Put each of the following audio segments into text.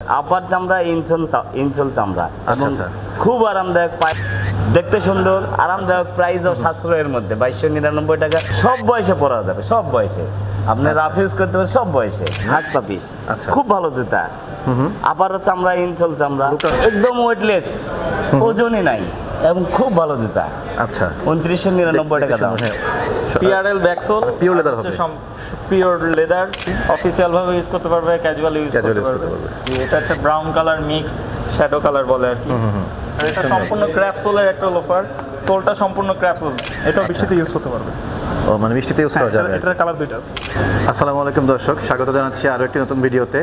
আপার চামড়া ইনসোল চামড়া এবং খুব আরামদায়ক, দেখতে সুন্দর, আরামদায়ক, প্রাইসও সাশ্রয়ের মধ্যে 2299 টাকা। সব বয়সে পরা যাবে, সব বয়সে আপনি রাফ ইউজ করতে পারেন, সব বয়সে। হাঁস পাপিস খুব ভালো জুতা। আপারও চামড়া, ইনসোল চামড়া, একদম ওয়েটলেস, ওজনই নাই এবং খুব ভালো জুতা। আচ্ছা, 2999 টাকা দাম। পিআরএল ব্যাকসোল, পিওর লেদার হবে, পিওর লেদার, অফিসিয়াল ভাবে ইউজ করতে পারবে, ক্যাজুয়াল ইউজ করতে পারবে। এটা হচ্ছে brown colour mix shadow colour বলে আর কি। এটা সম্পূর্ণ ক্র্যাফট সোলের একটা লোফার, সোলটা সম্পূর্ণ ক্র্যাফট সোল। এটা বৃষ্টিতে ইউজ করতে পারবে। ও মানে বৃষ্টিতে ইউজ করা যাবে। এটার কালার দুইটা আছে। আসসালামু আলাইকুম দর্শক, স্বাগত জানাচ্ছি আরও একটি নতুন ভিডিওতে।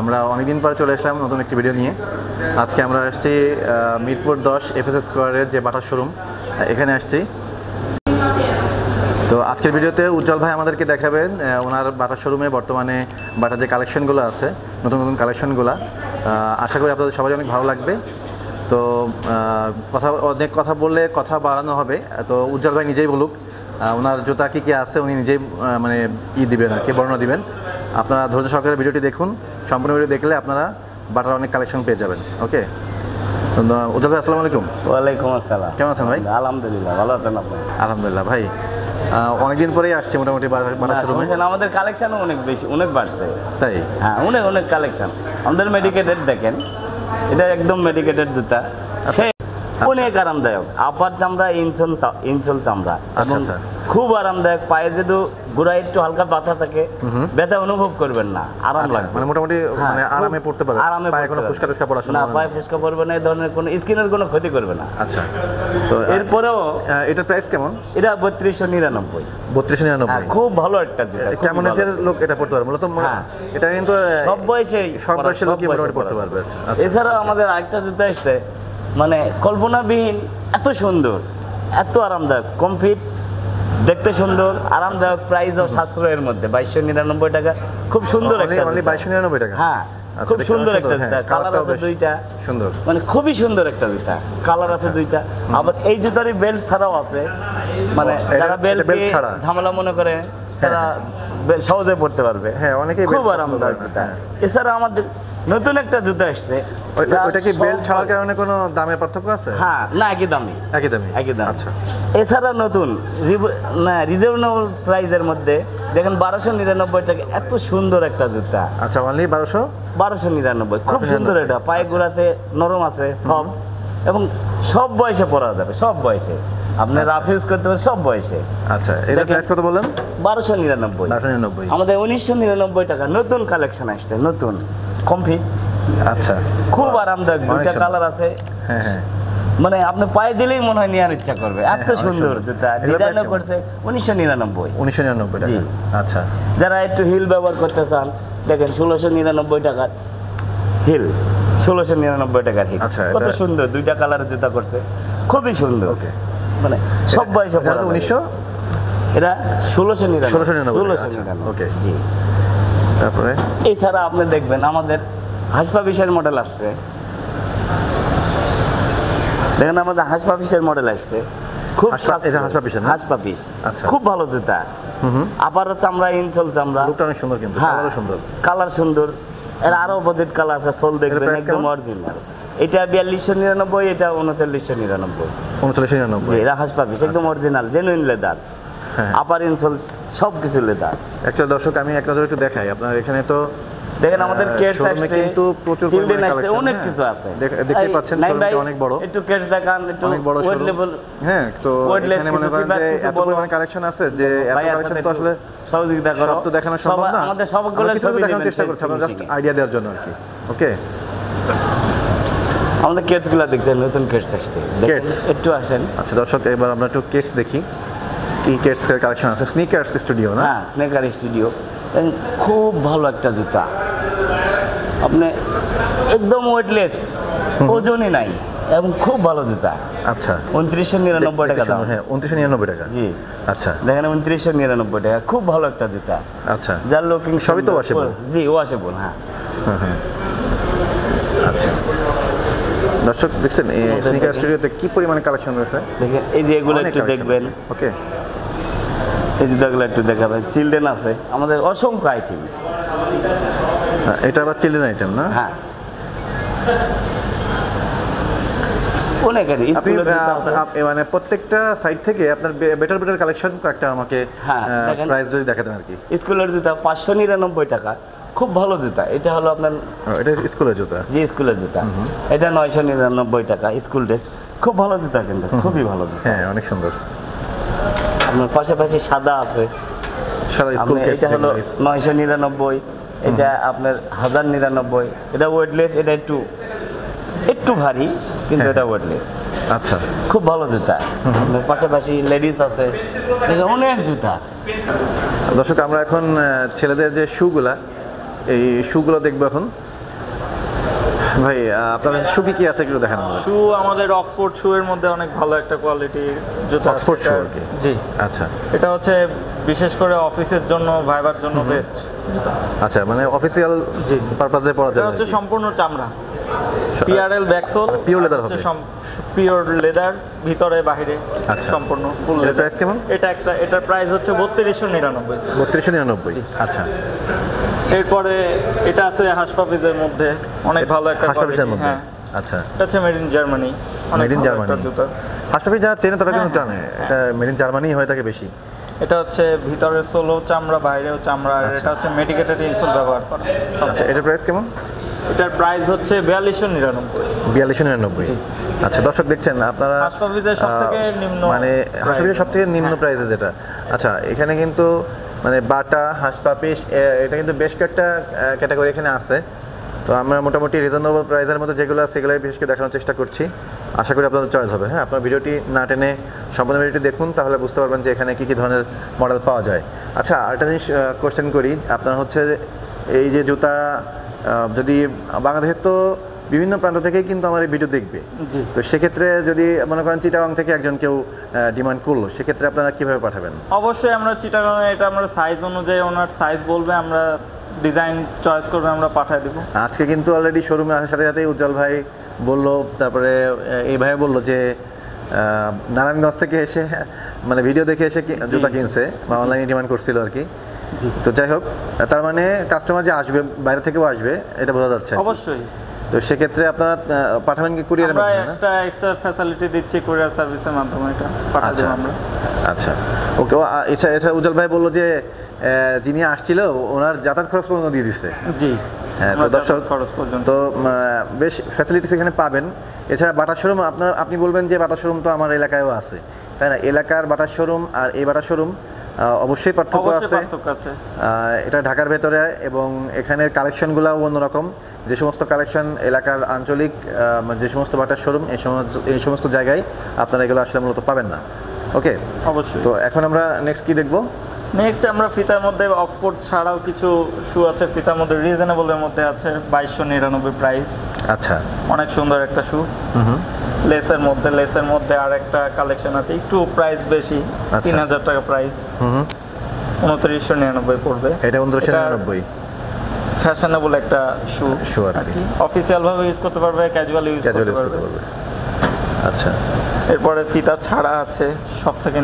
আমরা অনেকদিন পরে চলে আসলাম নতুন একটি ভিডিও নিয়ে। আজকে আমরা আসছি মিরপুর 10 এফএস স্কোয়ারের যে বাটার শোরুম, এখানে আসছি। তো আজকের ভিডিওতে উজ্জ্বল ভাই আমাদেরকে দেখাবেন ওনার বাটার শোরুমে বর্তমানে বাটার যে কালেকশনগুলো আছে, নতুন নতুন কালেকশনগুলো। আশা করি আপনাদের সবাই অনেক ভালো লাগবে। তো অনেক কথা বললে কথা বাড়ানো হবে, তো উজ্জ্বল ভাই নিজেই বলুক ওনার জুতা কী কী আছে, উনি নিজেই মানে দিবেন আর কি, বর্ণনা দিবেন। আপনারা ধৈর্য সহকারে ভিডিওটি দেখুন, সম্পূর্ণ ভিডিও দেখলে আপনারা বাটার অনেক কালেকশন পেয়ে যাবেন। ওকে, উজ্জ্বল ভাই আসসালামু আলাইকুম। ওয়ালাইকুম আসসালাম। কেমন আছেন ভাই? আলহামদুলিল্লাহ, ভালো আছেন আপনি? আলহামদুলিল্লাহ ভাই, অনেকদিন পরেই আসছে মোটামুটি বাটার শোরুমে। আমাদের কালেকশনও অনেক বেশি, অনেক বাড়ছে। তাই? হ্যাঁ, অনেক কালেকশন আমাদের। মেডিকেটেড দেখেন, এটা একদম মেডিকেটেড জুতা, অনেক আরামদায়ক। আপার চামড়া, ইনসোল চামড়া, খুব আরামদায়ক। পায়ে যদি গোড়ায় একটু হালকা ব্যথা থাকে, ব্যথা অনুভব করবেন না, আরাম লাগবে। মানে মোটামুটি মানে আরামে পড়তে পারবে, পায়ে কোনো ফুসকা টুসকা পড়ার সময় না, পায়ে ফুসকা পড়বে না, এই ধরনের কোনো স্কিনের কোনো ক্ষতি করবে না। আচ্ছা, তো এরপরেও এটার প্রাইস কেমন? এটা 3299। 3299, খুব ভালো একটা জুতা। কেমন এজের লোক এটা পড়তে পারবে? মূলত এটা কিন্তু সব বয়সেই, সব বয়সের লোকই মোটামুটি পড়তে পারবে। এছাড়াও আমাদের আরেকটা জুতা আসছে, মানে কল্পনাবিহীন, এত সুন্দর, এত আরামদায়ক, কমফিট, দেখতে সুন্দর, আরামদায়ক, প্রাইসও সাশ্রয়ের মধ্যে 2299 টাকা। খুব সুন্দর একটা, 2299 টাকা। হ্যাঁ, খুব সুন্দর একটা জুতা। কালার আছে দুইটা, সুন্দর, মানে খুবই সুন্দর একটা জুতা। কালার আছে দুইটা। আবার এই জুতারই বেল্ট ছাড়াও আছে, মানে যারা বেল্ট ঝামেলা মনে করে তারা সহজে পড়তে পারবে। হ্যাঁ, অনেকেই খুব আরামদায়ক জুতা। এছাড়া আমাদের নতুন একটা জুতা আসছে। ওটা কি বেল্ট ছাড়ার কারণে কোনো দামের পার্থক্য আছে? হ্যাঁ, না, একই দাম। আচ্ছা, এছাড়া নতুন রিজনেবল প্রাইসের মধ্যে দেখেন 1299 টাকা, এত সুন্দর একটা জুতা। আচ্ছা, অনলি 1299, খুব সুন্দর। এটা পায়ে গোড়াতে নরম আছে, সব, এবং সব বয়সে পরা যাবে, সব বয়সে আপনি রাফ ইউজ করতে পারেন, সব বয়সে। আচ্ছা, এর প্রাইস কত বললেন? 1299। আমাদের 1999 টাকা নতুন কালেকশন আসছে, নতুন কমফিট। আচ্ছা, খুব আরামদায়ক, দুইটা কালার আছে। হ্যাঁ, মানে আপনি পায়ে দিলেই মনে হয় নেওয়ার ইচ্ছা করবে, এত সুন্দর জুতা। ডিজাইনও করছে 1999 টাকা। আচ্ছা, যারা একটু হিল ব্যবহার করতে চান, দেখেন 1699 টাকার হিল, 1699 টাকার হিল। কত সুন্দর, দুইটা কালারের জুতা করছে, খুবই সুন্দর। মানে সব বয়সে পরা যাবে। 1900, এটা 1699। ওকে, জি। তারপরে এছাড়া আপনি দেখবেন আমাদের হাসপাবিসের মডেল আসছে। দেখেন আমাদের হাসপাবিসের মডেল আসছে, খুব হাসপাবিস, খুব ভালো জুতা। আপারও চামড়া, ইনসোল চামড়া, অনেক সুন্দর, কিন্তু কালার সুন্দর। এর আরো বাজেট কালার আছে, সোল দেখবেন একদম অরিজিনাল। এটা 4299, এটা 3999। 3999, এরা হাসপাবিস একদম অরিজিনাল, জেনুইন লেদার, আপার ইনসোল সবকিছু লেদার। অ্যাকচুয়ালি দর্শক আমি এক নজরে একটু দেখাই আপনার এখানে। তো দেখেন আমাদের কেস আসছে, কিন্তু প্রচুর পরিমাণে কালেকশন, অনেক কিছু আছে, দেখতে পাচ্ছেন। শোরুমটা অনেক বড়, একটু কেস দেখান, একটু ওয়েট লেভেল। হ্যাঁ, তো এখানে মনে করেন যে এত পরিমাণে কালেকশন আছে যে এত কালেকশন তো আসলে সহযোগিতা করো, সব তো দেখানো সম্ভব না। আমাদের সবগুলো ছবি দেখানোর চেষ্টা করছি, আমরা জাস্ট আইডিয়া দেওয়ার জন্য আর কি। ওকে, আমাদের কেটসগুলো দেখছেন, নতুন কেটস আসছে, একটু আসেন। আচ্ছা দর্শক, এবার আমরা একটু কেটস দেখি, কি কেটস এর কালেকশন আছে। স্নিকার্স স্টুডিও না? হ্যাঁ, স্নিকার স্টুডিও, খুব ভালো একটা জুতা। আপনি একদম ওয়েটলেস, ওজনই নাই এবং খুব ভালো জুতা। আচ্ছা, 2999 টাকা দাম। হ্যাঁ, 2999 টাকা। জি, আচ্ছা, দেখেন 2999 টাকা, খুব ভালো একটা জুতা। আচ্ছা, যার লুকিং সবই তো ওয়াশেবল? জি, ওয়াশেবল। হ্যাঁ, আচ্ছা দর্শক দেখছেন এই স্নিকার স্টুডিওতে কি পরিমাণে কালেকশন রয়েছে। দেখেন এই যে এগুলো একটু দেখবেন। ওকে, এই জুতাগুলো একটু দেখাবেন। চিলড্রেন আছে আমাদের অসংখ্য আইটেম। এটা আবার চিলড্রেন আইটেম না? হ্যাঁ, অনেকেরই আপনি স্কুলের জুতা আছে। মানে প্রত্যেকটা সাইড থেকে আপনার বেটার কালেকশন একটা আমাকে হ্যাঁ, দেখেন। প্রাইস যদি দেখাতেন আর কি। স্কুলের জুতা 599 টাকা, খুব ভালো জুতা। এটা হলো আপনার এটা স্কুলের জুতা। যে স্কুলের জুতা, এটা 999 টাকা স্কুল ড্রেস, খুব ভালো জুতা কিন্তু, খুবই ভালো জুতা। হ্যাঁ, অনেক সুন্দর। আপনার পাশাপাশি সাদা আছে, সাদা স্কুল আপনার এটা হলো 999, এটা আপনার 1099, এটা ওয়েটলেস, এটা একটু ভারী কিন্তু এটা ওয়েটলেস, আচ্ছা, খুব ভালো জুতা। আপনার পাশাপাশি লেডিস আছে, এটা অনেক জুতা। দর্শক আমরা এখন ছেলেদের যে শুগুলা, এই শুগুলো দেখবো এখন। ভাই আপনার শু কি আছে একটু দেখান আমাদের। শু আমাদের অক্সফোর্ড শু এর মধ্যে অনেক ভালো একটা কোয়ালিটির জুতা। অক্সফোর্ড শু আর কি? জি, আচ্ছা এটা হচ্ছে বিশেষ করে অফিসের জন্য, ভাইবার জন্য বেস্ট জুতা। আচ্ছা, মানে অফিসিয়াল জি, পারপাসে পড়া এটা যাবে। হচ্ছে সম্পূর্ণ চামড়া, পিআরএল ব্যাকসোল, পিওর লেদার হবে। পিওর লেদার, ভিতরে বাহিরে আচ্ছা। সম্পূর্ণ ফুল এর লেদার। প্রাইস কেমন? এটার প্রাইস হচ্ছে 3299। 3299। আচ্ছা, এরপরে এটা আছে হাসপাপিজের মধ্যে, অনেক ভালো একটা হাসপাপিসের quality, মধ্যে। হ্যাঁ। আচ্ছা, এটা হচ্ছে made in Germany, Made in Germany। জুতা। হাসপাপিস যারা চেনে তারা কিন্তু হ্যাঁ, জানে এটা মেড ইন জার্মানি হয়ে থাকে বেশি। এটা হচ্ছে ভিতরে সোলো চামড়া, বাইরেও চামড়া, আর আচ্ছা। এটা হচ্ছে মেডিকেটেড ইনসোল ব্যবহার করা। আচ্ছা, এটার প্রাইস কেমন? এটার প্রাইস হচ্ছে 4299। 4299। আচ্ছা, দর্শক দেখছেন আপনারা, হাসপাপিজের সবথেকে নিম্ন মানে হাসপাপিসের সব থেকে নিম্ন হ্যাঁ। প্রাইসে যেটা। আচ্ছা, এখানে কিন্তু মানে বাটা হাসপাপিস এটা কিন্তু বেশ কয়েকটা ক্যাটাগরি এখানে আছে। তো আমরা মোটামুটি রিজনেবল প্রাইসের মধ্যে যেগুলো আছে সেগুলোই বিশেষ করে দেখানোর চেষ্টা করছি। আশা করি আপনাদের চয়েস হবে। হ্যাঁ, আপনার ভিডিওটি না টেনে সম্পূর্ণ ভিডিওটি দেখুন, তাহলে বুঝতে পারবেন যে এখানে কী কী ধরনের মডেল পাওয়া যায়। আচ্ছা, আরেকটা জিনিস কোশ্চেন করি, আপনার হচ্ছে এই যে জুতা যদি বাংলাদেশের তো বিভিন্ন প্রান্ত থেকেই কিন্তু আমার এই ভিডিও দেখবে, জি। তো সেক্ষেত্রে যদি মনে করেন চিটাগাং থেকে একজন কেউ ডিমান্ড করলো, সেক্ষেত্রে আপনারা কীভাবে পাঠাবেন? অবশ্যই আমরা চিটাগাং, এটা আমরা সাইজ অনুযায়ী, ওনার সাইজ বলবে, আমরা ডিজাইন চয়েস করবে, আমরা পাঠিয়ে দেবো। আজকে কিন্তু অলরেডি শোরুমে আসার সাথে সাথে উজ্জ্বল ভাই বললো, তারপরে এই ভাই বললো যে নারায়ণগঞ্জ থেকে এসে মানে ভিডিও দেখে এসে জুতা কিনছে বা অনলাইনে ডিমান্ড করছিল আর কি। জি, তো যাই হোক, তার মানে কাস্টমার যে আসবে বাইরে থেকেও আসবে এটা বোঝা যাচ্ছে। অবশ্যই। তো সেক্ষেত্রে আপনারা পাঠাবেন কি কুরিয়ারের আমরা মাধ্যমে? না? একটা এক্সট্রা ফ্যাসিলিটি দিচ্ছি কুরিয়ার সার্ভিসের মাধ্যমে, এটা পাঠিয়ে আচ্ছা, দেবো আমরা। আচ্ছা, ওকে। এছাড়া উজ্জ্বল ভাই বললো যে যিনি আসছিল ওনার যাতায়াত খরচ পর্যন্ত দিয়ে দিচ্ছে। জি, হ্যাঁ, তো আমরা দর্শক খরচ পর্যন্ত। তো বেশ ফ্যাসিলিটিস এখানে পাবেন। এছাড়া বাটার শোরুম আপনি বলবেন যে বাটার শোরুম তো আমার এলাকায়ও আছে, তাই না? এলাকার বাটার শোরুম আর এই বাটার শোরুম অবশ্যই পার্থক্য আছে। এটা ঢাকার ভেতরে এবং এখানের কালেকশনগুলোও অন্যরকম। যে সমস্ত কালেকশন এলাকার আঞ্চলিক যে সমস্ত বাটার শোরুম এই সমস্ত জায়গায় আপনারা এগুলো আসলে মূলত পাবেন না। ওকে, অবশ্যই। তো এখন আমরা নেক্সট কি দেখবো? নেক্সট আমরা ফিতার মধ্যে অক্সফোর্ড ছাড়াও কিছু শু আছে ফিতার মধ্যে, রিজনেবলের মধ্যে আছে 2299 প্রাইস। আচ্ছা, অনেক সুন্দর একটা শু। লেসের মধ্যে আর একটা কালেকশন আছে, একটু প্রাইস বেশি, 3000 টাকা প্রাইস, 2999 পড়বে। এটা 2999। ফ্যাশনেবল একটা শু আর কি, অফিসিয়াল ভাবে ইউজ করতে পারবে, ক্যাজুয়াল ইউজ করতে পারবে। আচ্ছা, এরপরে ফিতা ছাড়া আছে সব থেকে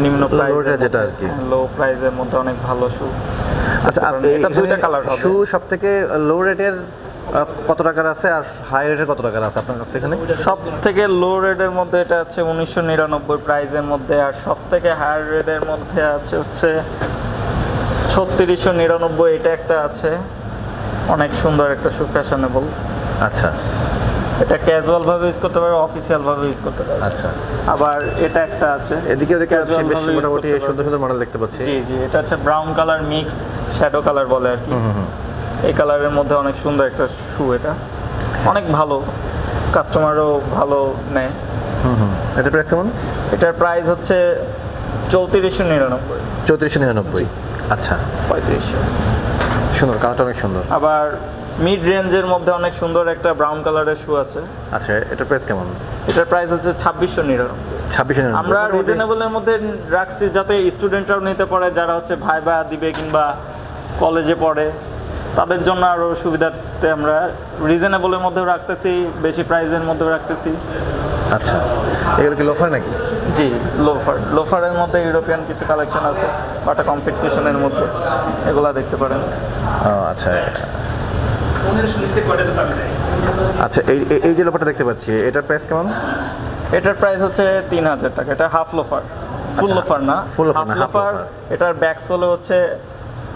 নিম্ন প্রাইস, যেটা আর কি লো প্রাইসের মধ্যে অনেক ভালো শু। আচ্ছা, এটা দুইটা কালার হবে। শু সবথেকে লো রেটের কত টাকার আছে আর হাই রেটের কত টাকার আছে আপনার কাছে এখানে? সব থেকে লো রেটের মধ্যে এটা আছে 1999 প্রাইসের মধ্যে, আর সব থেকে হায়ার রেটের মধ্যে আছে হচ্ছে 3699। এটা একটা আছে, অনেক সুন্দর একটা শু, ফ্যাশনেবল। আচ্ছা, এটা ক্যাজুয়াল ভাবে ইউজ করতে পারবে, অফিসিয়াল ভাবে ইউজ করতে পারবে। আচ্ছা, আবার এটা একটা আছে, এদিকে বেশ casual ভাবে use মোটামুটি করতে সুন্দর পারবে। সুন্দর মডেল দেখতে পাচ্ছি। জি জি, এটা হচ্ছে brown colour mix shadow colour বলে আর কি। এই কালারের মধ্যে অনেক সুন্দর একটা শু, এটা অনেক ভালো, কাস্টমারও ভালো নেয়। এটা প্রাইস কেমন? এটার প্রাইস হচ্ছে 3499। 3499। আচ্ছা, 3500। সুন্দর, কালারটা অনেক সুন্দর। আবার মিড রেঞ্জের মধ্যে অনেক সুন্দর একটা ব্রাউন কালারের শু আছে। আচ্ছা, এটার প্রাইস কেমন? এটার প্রাইস হচ্ছে 2699। 2699। আমরা রিজনেবলের মধ্যে রাখছি যাতে স্টুডেন্টরাও নিতে পারে, যারা হচ্ছে ভাইবা দিবে কিংবা কলেজে পড়ে, তাদের জন্য আরও সুবিধাতে আমরা রিজনেবলের মধ্যেও রাখতেছি, বেশি প্রাইসের মধ্যেও রাখতেছি। আচ্ছা, এগুলো কি লোফার নাকি? জি, লোফারের মধ্যে ইউরোপিয়ান কিছু কালেকশন আছে, বাটা কমফিট কুশনের মধ্যে, এগুলা দেখতে পারেন। আচ্ছা, 1500 নিচে কোয়ার্টার জুতা আমি নাই। আচ্ছা, এই যে লোফারটা দেখতে পাচ্ছি, এটার প্রাইস কেমন? এটার প্রাইস হচ্ছে 3000 টাকা। এটা হাফ লোফার, ফুল আচ্ছা, লোফার না, full loafer হাফ না, half লোফার। loafer। এটার ব্যাক সোলে হচ্ছে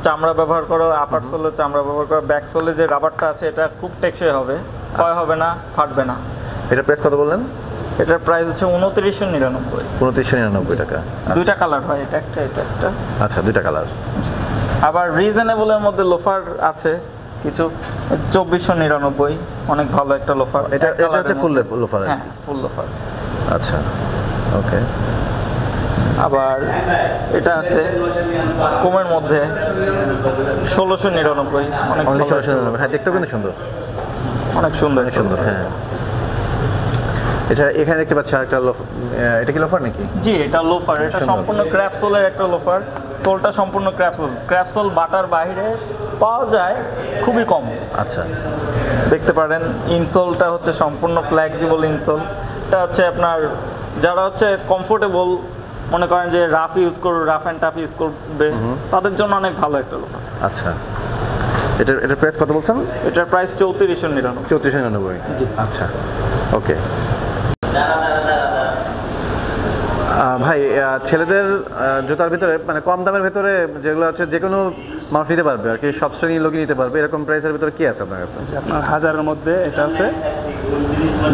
চামড়া ব্যবহার করো, আপার সোলে চামড়া ব্যবহার করো। ব্যাক সোলে যে রাবারটা আছে এটা খুব টেকসই হবে, ক্ষয় হবে না, ফাটবে না। এটার প্রাইস কত বললেন? এটার প্রাইস হচ্ছে 2999। 2999 টাকা। দুইটা কালার হয়, এটা একটা এটা একটা। আচ্ছা, দুইটা কালার। আবার রিজনেবলের মধ্যে লোফার আছে কিছু, 2499, অনেক ভালো একটা লোফার। এটা হচ্ছে ফুল লোফার। হ্যাঁ, ফুল লোফার। আচ্ছা, ওকে। আবার এটা আছে কমের মধ্যে 1699, অনেক অনলি ভালো একটা 1699। হ্যাঁ, দেখতেও কিন্তু সুন্দর, অনেক সুন্দর অনেক সুন্দর। হ্যাঁ, এছাড়া এখানে দেখতে পাচ্ছি আরেকটা এটা কি লোফার নাকি? জি, এটা লোফার। এটা সুন্দর। সম্পূর্ণ ক্র্যাপ সোলের একটা লোফার। সোলটা সম্পূর্ণ ক্র্যাপ সোল। ক্র্যাপ সোল বাটার বাইরে পাওয়া যায় খুবই কম। আচ্ছা, দেখতে পারেন ইনসোলটা হচ্ছে সম্পূর্ণ ফ্লেক্সিবল ইনসোল। এটা হচ্ছে আপনার যারা হচ্ছে কমফোর্টেবল মনে করেন যে রাফ ইউজ করবে, রাফ অ্যান্ড টাফ ইউজ করবে, তাদের জন্য অনেক ভালো একটা লোফার। আচ্ছা। এটার প্রাইস কত বলছেন? এটার প্রাইস 3499। 3499। জি। আচ্ছা, ওকে। ভাই, ছেলেদের জুতার ভিতরে মানে কম দামের ভিতরে যেগুলো আছে যে কোনো মানুষ নিতে পারবে আর কি, সব শ্রেণীর লোকই নিতে পারবে, এরকম প্রাইসের ভিতরে কি আছে আপনার কাছে? আপনার 1000-এর মধ্যে এটা আছে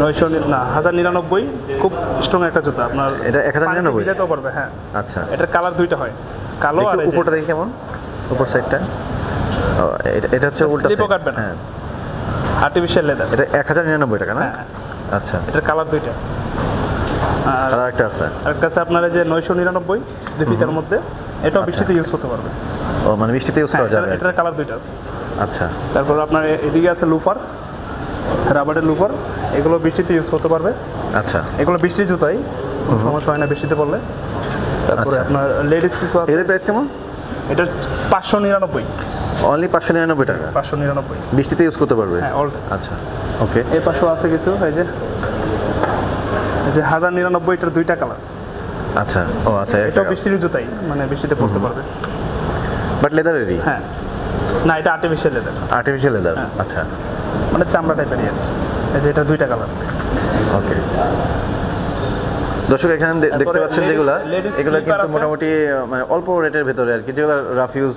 1099, খুব স্ট্রং একটা জুতা। আপনার এটা 1099? ভিজাতেও পারবে। হ্যাঁ, আচ্ছা, এটার কালার দুইটা হয়, কালো আর দেখি উপরটা দেখি কেমন, উপর সাইডটা। এটা হচ্ছে উল্টা স্লিপও side। কাটবে না। হ্যাঁ, আর্টিফিশিয়াল লেদার। এটা 1099 টাকা না? হ্যাঁ, আচ্ছা, এটার কালার দুইটা। আর আর একটা আছে। আরেকটা আছে আপনার এই যে 999 2 ফিটের মধ্যে, এটাও বৃষ্টিতে ইউজ করতে পারবে। ও, মানে বৃষ্টিতে ইউজ করা যাবে। এটার কালার দুইটা আছে। আচ্ছা, তারপর আপনার এদিকে আছে লুফার, রাবারের লুফার, এগুলো বৃষ্টিতে ইউজ করতে পারবে। আচ্ছা। এগুলো বৃষ্টির জুতাই, কোনো সমস্যা হয় না বৃষ্টিতে পড়লে। তারপরে আচ্ছা। আপনার লেডিস কিছু আছে, এদের প্রাইস কেমন? এটা 599। অনলি 599 টাকা। 599। বৃষ্টিতে ইউজ করতে পারবে? হ্যাঁ, অল। আচ্ছা, ওকে। এই পাশেও আছে কিছু, এই যে 1099, এটার দুইটা কালার। আচ্ছা, ও আচ্ছা, এটাও বৃষ্টির জুতাই, মানে বৃষ্টিতে পড়তে পারবে। বাট লেদারেরই? হ্যাঁ, না এটা আর্টিফিশিয়াল লেদার, আর্টিফিশিয়াল লেদার। হ্যাঁ। আচ্ছা, মানে চামড়া টাইপেরই আর কি। এই যে এটা দুইটা কালার। ওকে। দর্শক এখানে দেখতে পাচ্ছেন যেগুলা, ladies এগুলো slipper কিন্তু আছে। মোটামুটি মানে অল্প রেটের ভেতরে আর কি, যেগুলো রাফ ইউজ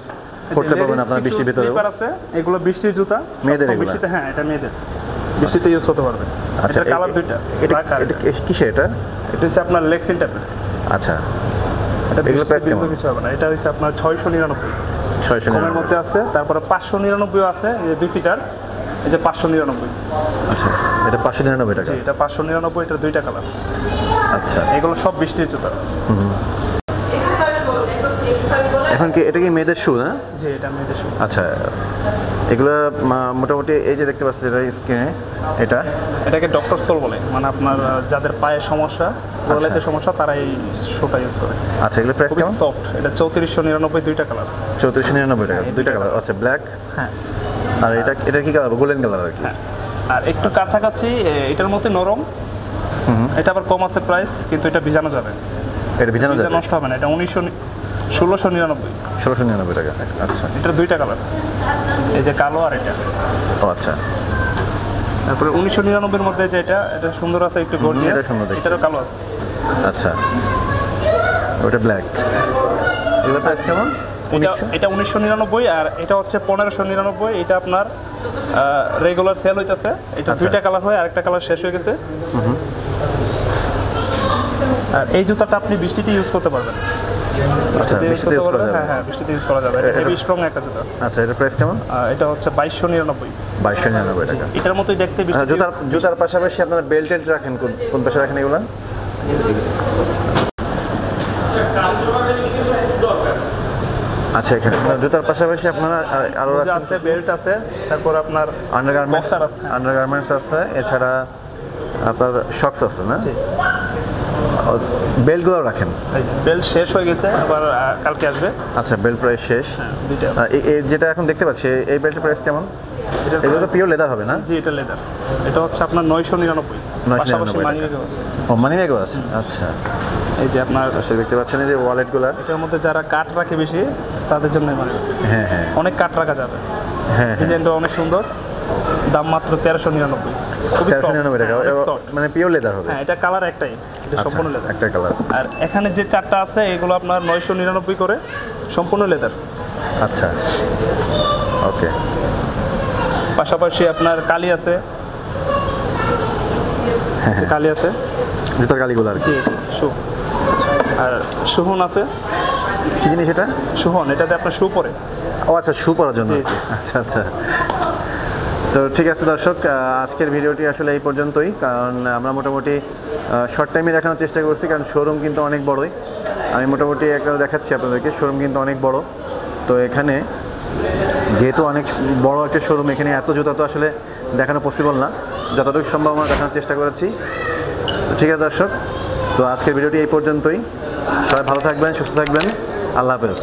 করতে পারবেন আপনার বৃষ্টির ভিতরে। স্লিপার আছে, এগুলো বৃষ্টির জুতা। মেয়েদের সবসময় এগুলা? বৃষ্টিতে, হ্যাঁ এটা মেয়েদের, বৃষ্টিতে ইউজ করতে পারবে। আচ্ছা, এটার কালার দুইটা, এটা black আর red। কিসে এটা? এটা হচ্ছে আপনার লেক্সিন টাইপের। আচ্ছা, এটা এগুলো বৃষ্টিতে price কেমন? বিন্দু কিছু হবে না। এটা হচ্ছে আপনার 699 699 কমের মধ্যে আছে। তারপরে 599 আছে, এই যে 2 ফিটার, এই যে 599। আচ্ছা, এটা 599 টাকা। জি, এটা 599, এটার দুইটা কালার। আচ্ছা, এগুলো সব বৃষ্টির জুতা। এখন কি এটা কি মেয়েদের শু না? জি, এটা মেয়েদের শু। আচ্ছা, এগুলো মোটামুটি এই যে দেখতে পাচ্ছি এটা স্ক্রিনে, এটা এটাকে ডক্টর সোল বলে, মানে আপনার যাদের পায়ের সমস্যা, গোড়ালিতে সমস্যা, তারা এই শুটা ইউজ করে। আচ্ছা, এগুলো প্রাইস খুবই কেমন? সফট। এটা 3499, দুইটা কালার। 3499 টাকা, দুইটা কালার। আচ্ছা, ব্ল্যাক হ্যাঁ, আর এটা কি কালার? গোল্ডেন কালার আর কি। হ্যাঁ। আর একটু কাছাকাছি এটার মধ্যে নরম, এটা আবার কম আছে প্রাইস, কিন্তু এটা ভিজানো যাবে, এটা ভিজানো ভিজা যাবে? নষ্ট হবে না। এটা 1699, 1699 টাকা। আচ্ছা, এটার দুইটা কালার, এই যে কালো আর এটা। ও আচ্ছা, তারপরে 1999 এর মধ্যে যে এটা সুন্দর আছে, একটু গর্জিয়াস, এটা সুন্দর দেখতে। এটারও কালো আছে। আচ্ছা, ওটা ব্ল্যাক। এগুলো প্রাইস কেমন? এটা 1999, আর এটা হচ্ছে 1599। এটা আপনার রেগুলার সেল হইতাছে। এটা আচ্ছা। দুইটা কালার হয়, আরেকটা কালার শেষ হয়ে গেছে। আর এই জুতাটা আপনি বৃষ্টিতে ইউজ করতে পারবেন। আচ্ছা, বৃষ্টিতে ইউজ করা যাবে? হ্যাঁ হ্যাঁ, বৃষ্টিতে ইউজ করা যাবে। এটা হেভি স্ট্রং একটা জুতা। আচ্ছা, এটার প্রাইস কেমন? এটা হচ্ছে 2299। 2299 টাকা। এটার মতোই দেখতে বৃষ্টি। জুতার পাশাপাশি আপনারা বেল্ট রাখেন কোন পাশে রাখেন এগুলো? আচ্ছা, এখানে আপনার জুতার পাশাপাশি আপনারা আরো আছে, বেল্ট আছে, তারপর আপনার আন্ডারগার্মেন্টস boxer আছে। আন্ডারগার্মেন্টস আছে, এছাড়া আপনার শক্স আছে না? জি। বেল্টগুলো রাখেন? বেল্ট শেষ হয়ে গেছে, আবার কালকে আসবে। আচ্ছা, বেল্ট প্রাইস শেষ। দুইটা আছে। যেটা এখন দেখতে পাচ্ছি এই বেল্টের প্রাইস কেমন? এগুলো তো পিওর লেদার হবে না? জি, এটা লেদার। এটা হচ্ছে আপনার 999। 999 পাশাপাশি টাকা। মানি ব্যাগও আছে। ও, মানি ব্যাগও আছে। আচ্ছা, এই যে আপনার আসলে দেখতে পাচ্ছেন এই যে ওয়ালেটগুলো। এটার মধ্যে যারা কাঠ রাখে বেশি, তাদের জন্য মানি ব্যাগ। হ্যাঁ হ্যাঁ অনেক কাঠ রাখা যাবে। হ্যাঁ হ্যাঁ। ডিজাইনটা অনেক সুন্দর। দাম মাত্র 1399, খুবই 1399 টাকা, soft। মানে পিওর লেদার হবে। হ্যাঁ, এটা কালার একটাই, এটা সম্পূর্ণ লেদার। একটা কালার। আর এখানে যে 4টা আছে এগুলো আপনার 999 করে, সম্পূর্ণ লেদার। আচ্ছা, ওকে। পাশাপাশি আপনার কালি আছে, কালি আছে, জুতার কালিগুলো আর কি। জি জি, শু। আর সুহন আছে। কি জিনিস এটা? সুহন, এটাতে আপনার শু পরে। ও আচ্ছা, শু পরার জন্য। জি, জি। আচ্ছা আচ্ছা। তো ঠিক আছে দর্শক, আজকের ভিডিওটি আসলে এই পর্যন্তই, কারণ আমরা মোটামুটি শর্ট টাইমে দেখানোর চেষ্টা করছি, কারণ শোরুম কিন্তু অনেক বড়ই। আমি মোটামুটি একটা দেখাচ্ছি আপনাদেরকে, শোরুম কিন্তু অনেক বড়। তো এখানে যেহেতু অনেক বড় একটা শোরুম, এখানে এত জুতা তো আসলে দেখানো পসিবল না, যতটুকু সম্ভব আমরা দেখানোর চেষ্টা করেছি। তো ঠিক আছে দর্শক, তো আজকের ভিডিওটি এই পর্যন্তই। সবাই ভালো থাকবেন, সুস্থ থাকবেন, আল্লাহ হাফেজ।